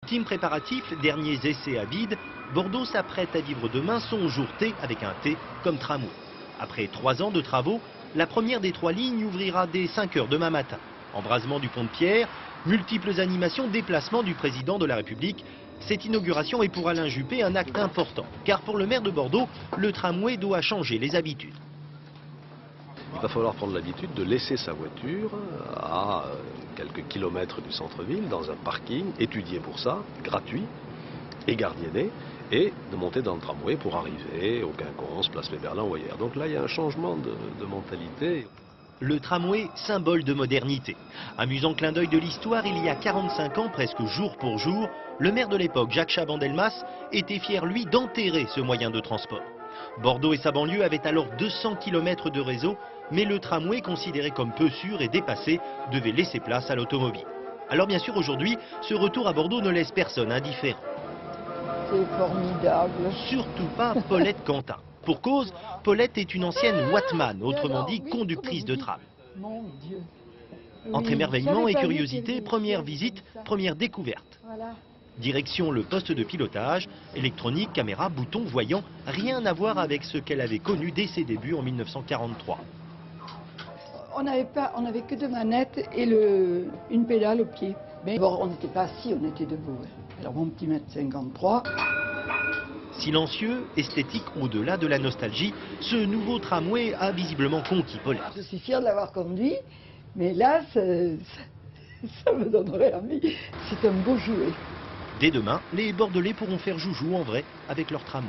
Team préparatif, derniers essais à vide, Bordeaux s'apprête à vivre demain son jour T avec un T comme tramway. Après 3 ans de travaux, la première des 3 lignes ouvrira dès 5 h demain matin. Embrasement du pont de Pierre, multiples animations, déplacements du président de la République. Cette inauguration est pour Alain Juppé un acte important, car pour le maire de Bordeaux, le tramway doit changer les habitudes. Il va falloir prendre l'habitude de laisser sa voiture à quelques kilomètres du centre-ville, dans un parking, étudié pour ça, gratuit et gardienné, et de monter dans le tramway pour arriver au Quinconce, place Péberlin ou ailleurs. Donc là, il y a un changement de mentalité. Le tramway, symbole de modernité. Amusant clin d'œil de l'histoire, il y a 45 ans, presque jour pour jour, le maire de l'époque, Jacques Chaban-Delmas, était fier, lui, d'enterrer ce moyen de transport. Bordeaux et sa banlieue avaient alors 200 km de réseau, mais le tramway, considéré comme peu sûr et dépassé, devait laisser place à l'automobile. Alors bien sûr, aujourd'hui, ce retour à Bordeaux ne laisse personne indifférent. C'est formidable. Surtout pas Paulette Quentin. Pour cause, Paulette est une ancienne Wattman, autrement dit conductrice de tram. Mon Dieu. Entre émerveillement et curiosité, première visite, première découverte. Voilà. Direction le poste de pilotage, électronique, caméra, boutons, voyants, rien à voir avec ce qu'elle avait connu dès ses débuts en 1943. On n'avait que 2 manettes et une pédale au pied. Mais bon, on n'était pas assis, on était debout. Alors mon petit mètre 53. Silencieux, esthétique au-delà de la nostalgie, ce nouveau tramway a visiblement conquis Paulette. Je suis fière de l'avoir conduit, mais là, ça me donnerait envie. C'est un beau jouet. Dès demain, les Bordelais pourront faire joujou en vrai avec leur tramway.